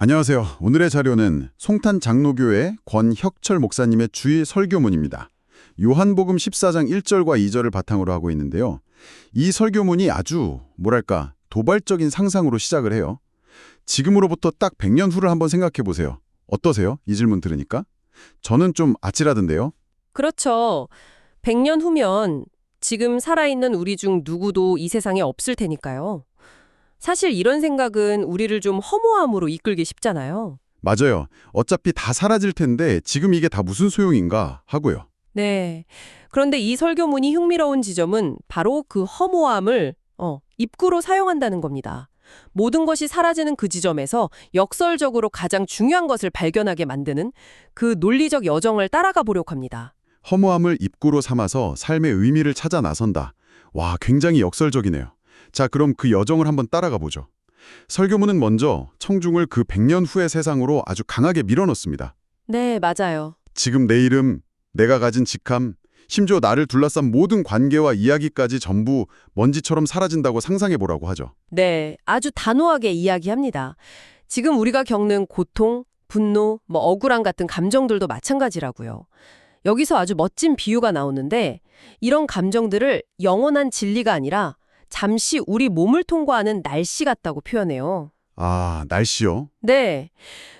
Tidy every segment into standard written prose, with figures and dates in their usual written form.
안녕하세요. 오늘의 자료는 송탄 장로교회 권혁철 목사님의 주일 설교문입니다. 요한복음 14장 1절과 2절을 바탕으로 하고 있는데요. 이 설교문이 아주 뭐랄까 도발적인 상상으로 시작을 해요. 지금으로부터 딱 100년 후를 한번 생각해 보세요. 어떠세요? 이 질문 들으니까? 저는 좀 아찔하던데요. 그렇죠. 100년 후면 지금 살아있는 우리 중 누구도 이 세상에 없을 테니까요. 사실 이런 생각은 우리를 좀 허무함으로 이끌기 쉽잖아요. 맞아요. 어차피 다 사라질 텐데 지금 이게 다 무슨 소용인가 하고요. 네. 그런데 이 설교문이 흥미로운 지점은 바로 그 허무함을 입구로 사용한다는 겁니다. 모든 것이 사라지는 그 지점에서 역설적으로 가장 중요한 것을 발견하게 만드는 그 논리적 여정을 따라가 보려고 합니다. 허무함을 입구로 삼아서 삶의 의미를 찾아 나선다. 와, 굉장히 역설적이네요. 자, 그럼 그 여정을 한번 따라가 보죠. 설교문은 먼저 청중을 그 100년 후의 세상으로 아주 강하게 밀어넣습니다. 네, 맞아요. 지금 내 이름, 내가 가진 직함, 심지어 나를 둘러싼 모든 관계와 이야기까지 전부 먼지처럼 사라진다고 상상해 보라고 하죠. 네, 아주 단호하게 이야기합니다. 지금 우리가 겪는 고통, 분노, 억울함 같은 감정들도 마찬가지라고요. 여기서 아주 멋진 비유가 나오는데 이런 감정들을 영원한 진리가 아니라 잠시 우리 몸을 통과하는 날씨 같다고 표현해요. 아, 날씨요? 네,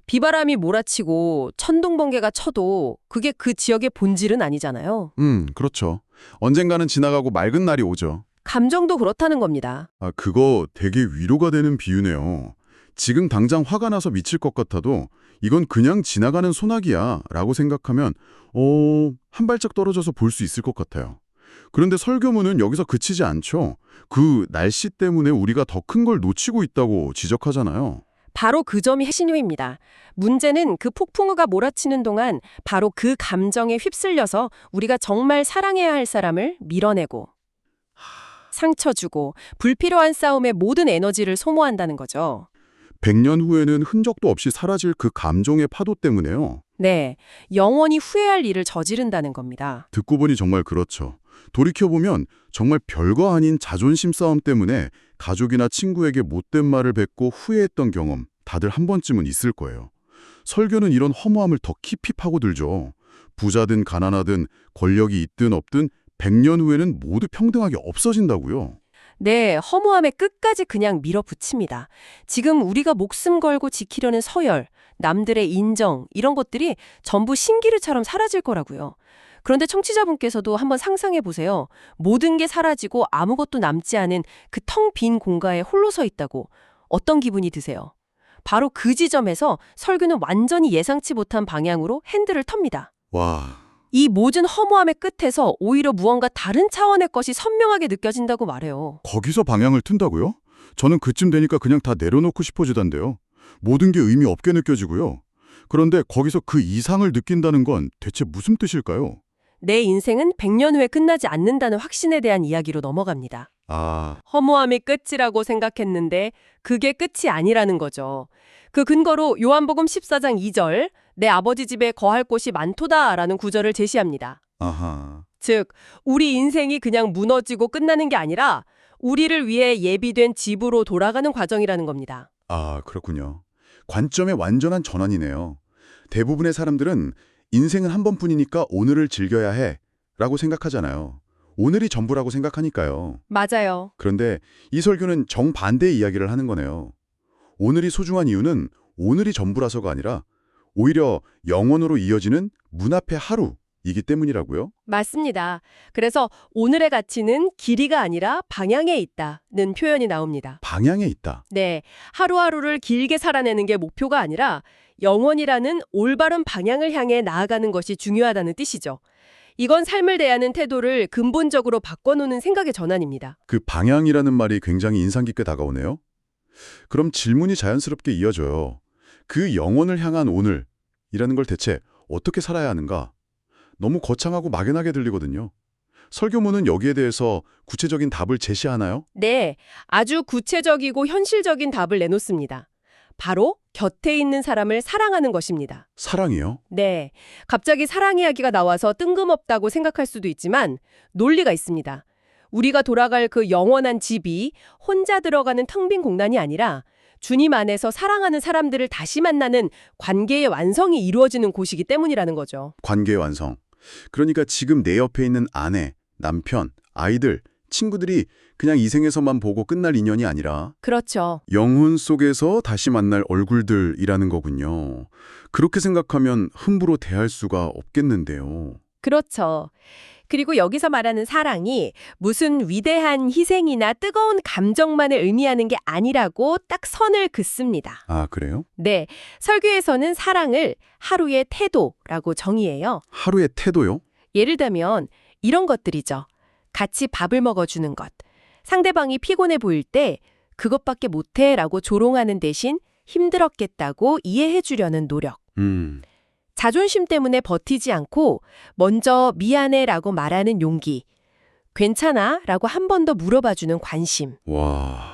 비바람이 몰아치고 천둥번개가 쳐도 그게 그 지역의 본질은 아니잖아요. 그렇죠. 언젠가는 지나가고 맑은 날이 오죠. 감정도 그렇다는 겁니다. 아, 그거 되게 위로가 되는 비유네요. 지금 당장 화가 나서 미칠 것 같아도 이건 그냥 지나가는 소나기야 라고 생각하면 한 발짝 떨어져서 볼 수 있을 것 같아요. 그런데 설교문은 여기서 그치지 않죠. 그 날씨 때문에 우리가 더 큰 걸 놓치고 있다고 지적하잖아요. 바로 그 점이 핵심입니다. 문제는 그 폭풍우가 몰아치는 동안 바로 그 감정에 휩쓸려서 우리가 정말 사랑해야 할 사람을 밀어내고 상처 주고 불필요한 싸움에 모든 에너지를 소모한다는 거죠. 100년 후에는 흔적도 없이 사라질 그 감정의 파도 때문에요. 네, 영원히 후회할 일을 저지른다는 겁니다. 듣고 보니 정말 그렇죠. 돌이켜보면 정말 별거 아닌 자존심 싸움 때문에 가족이나 친구에게 못된 말을 뱉고 후회했던 경험 다들 한 번쯤은 있을 거예요. 설교는 이런 허무함을 더 깊이 파고들죠. 부자든 가난하든 권력이 있든 없든 100년 후에는 모두 평등하게 없어진다고요. 네, 허무함에 끝까지 그냥 밀어붙입니다. 지금 우리가 목숨 걸고 지키려는 서열, 남들의 인정, 이런 것들이 전부 신기루처럼 사라질 거라고요. 그런데 청취자분께서도 한번 상상해 보세요. 모든 게 사라지고 아무것도 남지 않은 그 텅 빈 공간에 홀로 서 있다고 어떤 기분이 드세요? 바로 그 지점에서 설교는 완전히 예상치 못한 방향으로 핸들을 텁니다. 와, 이 모든 허무함의 끝에서 오히려 무언가 다른 차원의 것이 선명하게 느껴진다고 말해요. 거기서 방향을 튼다고요? 저는 그쯤 되니까 그냥 다 내려놓고 싶어지던데요. 모든 게 의미 없게 느껴지고요. 그런데 거기서 그 이상을 느낀다는 건 대체 무슨 뜻일까요? 내 인생은 100년 후에 끝나지 않는다는 확신에 대한 이야기로 넘어갑니다. 아, 허무함이 끝이라고 생각했는데 그게 끝이 아니라는 거죠. 그 근거로 요한복음 14장 2절 내 아버지 집에 거할 곳이 많도다라는 구절을 제시합니다. 아하. 즉 우리 인생이 그냥 무너지고 끝나는 게 아니라 우리를 위해 예비된 집으로 돌아가는 과정이라는 겁니다. 아, 그렇군요. 관점의 완전한 전환이네요. 대부분의 사람들은 인생은 한 번뿐이니까 오늘을 즐겨야 해 라고 생각하잖아요. 오늘이 전부라고 생각하니까요. 맞아요. 그런데 이 설교는 정반대의 이야기를 하는 거네요. 오늘이 소중한 이유는 오늘이 전부라서가 아니라 오히려 영원으로 이어지는 문 앞의 하루이기 때문이라고요? 맞습니다. 그래서 오늘의 가치는 길이가 아니라 방향에 있다는 표현이 나옵니다. 방향에 있다. 네, 하루하루를 길게 살아내는 게 목표가 아니라 영원이라는 올바른 방향을 향해 나아가는 것이 중요하다는 뜻이죠. 이건 삶을 대하는 태도를 근본적으로 바꿔놓는 생각의 전환입니다. 그 방향이라는 말이 굉장히 인상 깊게 다가오네요. 그럼 질문이 자연스럽게 이어져요. 그 영혼을 향한 오늘이라는 걸 대체 어떻게 살아야 하는가? 너무 거창하고 막연하게 들리거든요. 설교문은 여기에 대해서 구체적인 답을 제시하나요? 네, 아주 구체적이고 현실적인 답을 내놓습니다. 바로 곁에 있는 사람을 사랑하는 것입니다. 사랑이요? 네, 갑자기 사랑 이야기가 나와서 뜬금없다고 생각할 수도 있지만 논리가 있습니다. 우리가 돌아갈 그 영원한 집이 혼자 들어가는 텅 빈 공간이 아니라 주님 안에서 사랑하는 사람들을 다시 만나는 관계의 완성이 이루어지는 곳이기 때문이라는 거죠. 관계의 완성. 그러니까 지금 내 옆에 있는 아내, 남편, 아이들, 친구들이 그냥 이 생에서만 보고 끝날 인연이 아니라 그렇죠. 영혼 속에서 다시 만날 얼굴들이라는 거군요. 그렇게 생각하면 함부로 대할 수가 없겠는데요. 그렇죠. 그리고 여기서 말하는 사랑이 무슨 위대한 희생이나 뜨거운 감정만을 의미하는 게 아니라고 딱 선을 긋습니다. 아, 그래요? 네, 설교에서는 사랑을 하루의 태도라고 정의해요. 하루의 태도요? 예를 들면 이런 것들이죠. 같이 밥을 먹어주는 것. 상대방이 피곤해 보일 때 그것밖에 못해 라고 조롱하는 대신 힘들었겠다고 이해해 주려는 노력. 자존심 때문에 버티지 않고 먼저 미안해 라고 말하는 용기. 괜찮아? 라고 한 번 더 물어봐주는 관심. 와,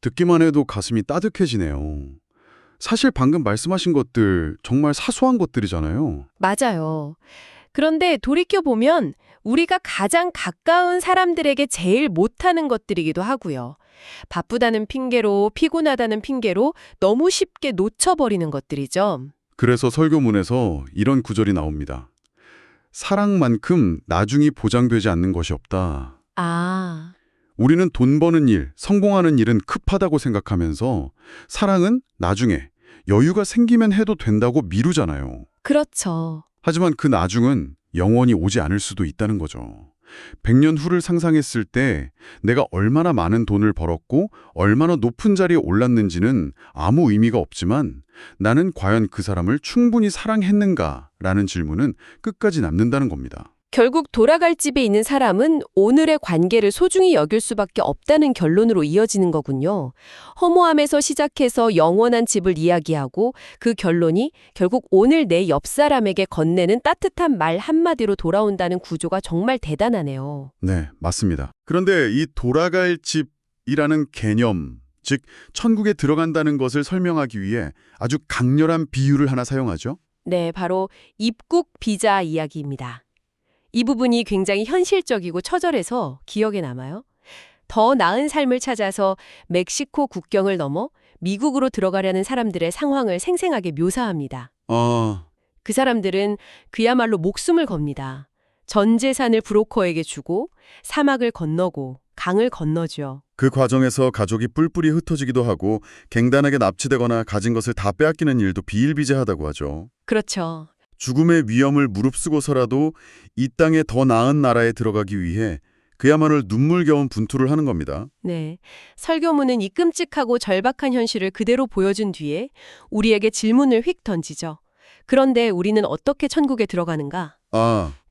듣기만 해도 가슴이 따뜻해지네요. 사실 방금 말씀하신 것들 정말 사소한 것들이잖아요. 맞아요. 그런데 돌이켜보면 우리가 가장 가까운 사람들에게 제일 못하는 것들이기도 하고요. 바쁘다는 핑계로, 피곤하다는 핑계로 너무 쉽게 놓쳐버리는 것들이죠. 그래서 설교문에서 이런 구절이 나옵니다. 사랑만큼 나중이 보장되지 않는 것이 없다. 아, 우리는 돈 버는 일, 성공하는 일은 급하다고 생각하면서 사랑은 나중에 여유가 생기면 해도 된다고 미루잖아요. 그렇죠. 하지만 그 나중은 영원히 오지 않을 수도 있다는 거죠. 100년 후를 상상했을 때 내가 얼마나 많은 돈을 벌었고 얼마나 높은 자리에 올랐는지는 아무 의미가 없지만 나는 과연 그 사람을 충분히 사랑했는가라는 질문은 끝까지 남는다는 겁니다. 결국 돌아갈 집에 있는 사람은 오늘의 관계를 소중히 여길 수밖에 없다는 결론으로 이어지는 거군요. 허무함에서 시작해서 영원한 집을 이야기하고 그 결론이 결국 오늘 내 옆 사람에게 건네는 따뜻한 말 한마디로 돌아온다는 구조가 정말 대단하네요. 네, 맞습니다. 그런데 이 돌아갈 집이라는 개념, 즉 천국에 들어간다는 것을 설명하기 위해 아주 강렬한 비유를 하나 사용하죠. 네, 바로 입국 비자 이야기입니다. 이 부분이 굉장히 현실적이고 처절해서 기억에 남아요. 더 나은 삶을 찾아서 멕시코 국경을 넘어 미국으로 들어가려는 사람들의 상황을 생생하게 묘사합니다. 그 사람들은 그야말로 목숨을 겁니다. 전 재산을 브로커에게 주고 사막을 건너고 강을 건너죠. 그 과정에서 가족이 뿔뿔이 흩어지기도 하고 갱단하게 납치되거나 가진 것을 다 빼앗기는 일도 비일비재하다고 하죠. 그렇죠. 죽음의 위험을 무릅쓰고서라도 이 땅에 더 나은 나라에 들어가기 위해 그야말로 눈물겨운 분투를 하는 겁니다. 네. 설교문은 이 끔찍하고 절박한 현실을 그대로 보여준 뒤에 우리에게 질문을 휙 던지죠. 그런데 우리는 어떻게 천국에 들어가는가?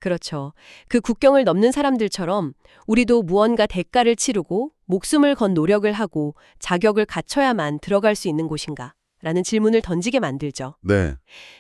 그렇죠. 그 국경을 넘는 사람들처럼 우리도 무언가 대가를 치르고 목숨을 건 노력을 하고 자격을 갖춰야만 들어갈 수 있는 곳인가? 라는 질문을 던지게 만들죠. 네.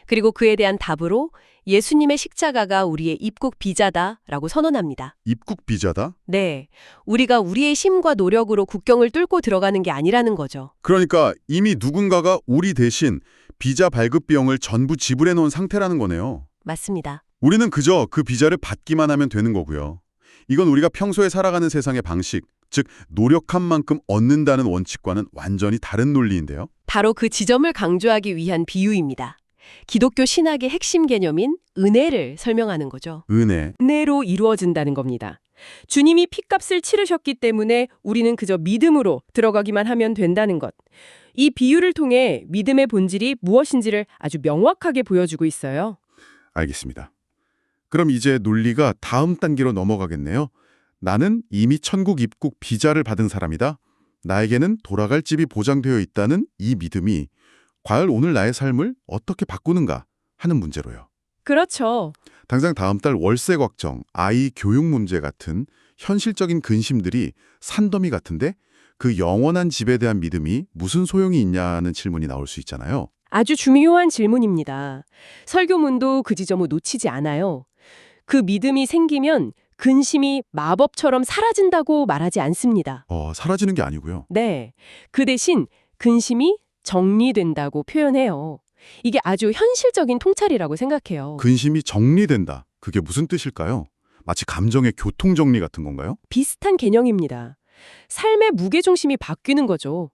그리고 그에 대한 답으로 예수님의 십자가가 우리의 입국 비자다라고 선언합니다. 입국 비자다? 네. 우리가 우리의 힘과 노력으로 국경을 뚫고 들어가는 게 아니라는 거죠. 그러니까 이미 누군가가 우리 대신 비자 발급 비용을 전부 지불해 놓은 상태라는 거네요. 맞습니다. 우리는 그저 그 비자를 받기만 하면 되는 거고요. 이건 우리가 평소에 살아가는 세상의 방식, 즉 노력한 만큼 얻는다는 원칙과는 완전히 다른 논리인데요. 바로 그 지점을 강조하기 위한 비유입니다. 기독교 신학의 핵심 개념인 은혜를 설명하는 거죠. 은혜로 이루어진다는 겁니다. 주님이 핏값을 치르셨기 때문에 우리는 그저 믿음으로 들어가기만 하면 된다는 것. 이 비유를 통해 믿음의 본질이 무엇인지를 아주 명확하게 보여주고 있어요. 알겠습니다. 그럼 이제 논리가 다음 단계로 넘어가겠네요. 나는 이미 천국 입국 비자를 받은 사람이다. 나에게는 돌아갈 집이 보장되어 있다는 이 믿음이 과연 오늘 나의 삶을 어떻게 바꾸는가 하는 문제로요. 그렇죠. 당장 다음 달 월세 걱정, 아이 교육 문제 같은 현실적인 근심들이 산더미 같은데 그 영원한 집에 대한 믿음이 무슨 소용이 있냐는 질문이 나올 수 있잖아요. 아주 중요한 질문입니다. 설교문도 그 지점을 놓치지 않아요. 그 믿음이 생기면 근심이 마법처럼 사라진다고 말하지 않습니다. 사라지는 게 아니고요. 네. 그 대신 근심이 정리된다고 표현해요. 이게 아주 현실적인 통찰이라고 생각해요. 근심이 정리된다. 그게 무슨 뜻일까요? 마치 감정의 교통정리 같은 건가요? 비슷한 개념입니다. 삶의 무게중심이 바뀌는 거죠.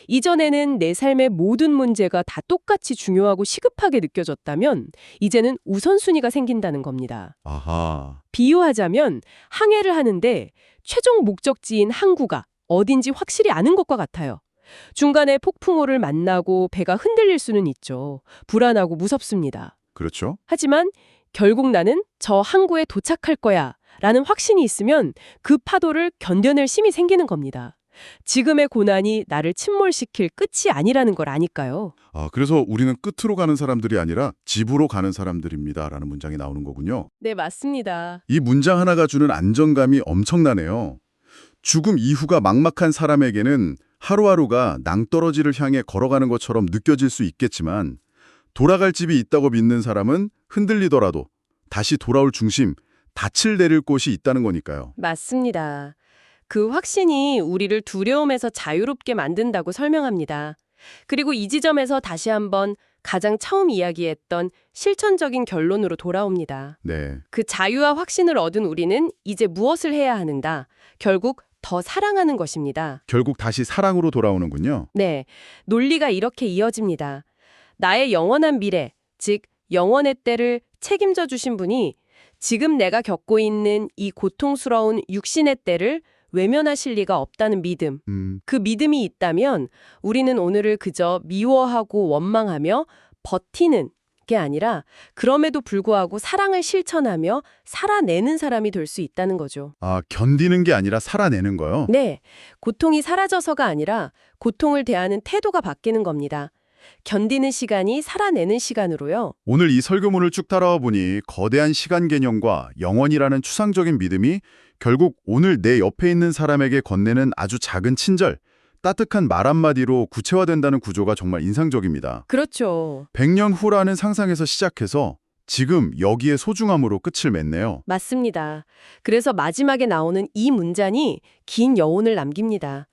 이전에는 내 삶의 모든 문제가 다 똑같이 중요하고 시급하게 느껴졌다면 이제는 우선순위가 생긴다는 겁니다. 아하. 비유하자면 항해를 하는데 최종 목적지인 항구가 어딘지 확실히 아는 것과 같아요. 중간에 폭풍우를 만나고 배가 흔들릴 수는 있죠. 불안하고 무섭습니다. 그렇죠. 하지만 결국 나는 저 항구에 도착할 거야 라는 확신이 있으면 그 파도를 견뎌낼 힘이 생기는 겁니다. 지금의 고난이 나를 침몰시킬 끝이 아니라는 걸 아니까요. 그래서 우리는 끝으로 가는 사람들이 아니라 집으로 가는 사람들입니다라는 문장이 나오는 거군요. 네, 맞습니다. 이 문장 하나가 주는 안정감이 엄청나네요. 죽음 이후가 막막한 사람에게는 하루하루가 낭떠러지를 향해 걸어가는 것처럼 느껴질 수 있겠지만 돌아갈 집이 있다고 믿는 사람은 흔들리더라도 다시 돌아올 중심, 닻을 내릴 곳이 있다는 거니까요. 맞습니다. 그 확신이 우리를 두려움에서 자유롭게 만든다고 설명합니다. 그리고 이 지점에서 다시 한번 가장 처음 이야기했던 실천적인 결론으로 돌아옵니다. 네. 그 자유와 확신을 얻은 우리는 이제 무엇을 해야 하는가? 결국 더 사랑하는 것입니다. 결국 다시 사랑으로 돌아오는군요. 네, 논리가 이렇게 이어집니다. 나의 영원한 미래, 즉 영원의 때를 책임져 주신 분이 지금 내가 겪고 있는 이 고통스러운 육신의 때를 외면하실 리가 없다는 믿음. 그 믿음이 있다면 우리는 오늘을 그저 미워하고 원망하며 버티는 게 아니라 그럼에도 불구하고 사랑을 실천하며 살아내는 사람이 될 수 있다는 거죠. 견디는 게 아니라 살아내는 거요? 네, 고통이 사라져서가 아니라 고통을 대하는 태도가 바뀌는 겁니다. 견디는 시간이 살아내는 시간으로요. 오늘 이 설교문을 쭉 따라와 보니 거대한 시간 개념과 영원이라는 추상적인 믿음이 결국 오늘 내 옆에 있는 사람에게 건네는 아주 작은 친절, 따뜻한 말 한마디로 구체화된다는 구조가 정말 인상적입니다. 그렇죠. 100년 후라는 상상에서 시작해서 지금 여기에 소중함으로 끝을 맺네요. 맞습니다. 그래서 마지막에 나오는 이 문장이 긴 여운을 남깁니다.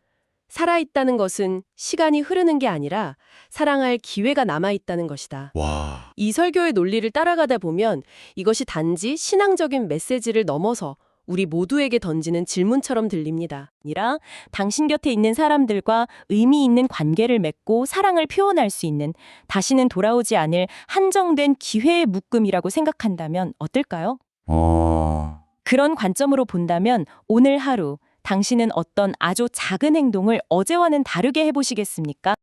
살아있다는 것은 시간이 흐르는 게 아니라 사랑할 기회가 남아있다는 것이다. 와, 이 설교의 논리를 따라가다 보면 이것이 단지 신앙적인 메시지를 넘어서 우리 모두에게 던지는 질문처럼 들립니다. 아니라 당신 곁에 있는 사람들과 의미 있는 관계를 맺고 사랑을 표현할 수 있는 다시는 돌아오지 않을 한정된 기회의 묶음이라고 생각한다면 어떨까요? 그런 관점으로 본다면 오늘 하루 당신은 어떤 아주 작은 행동을 어제와는 다르게 해보시겠습니까?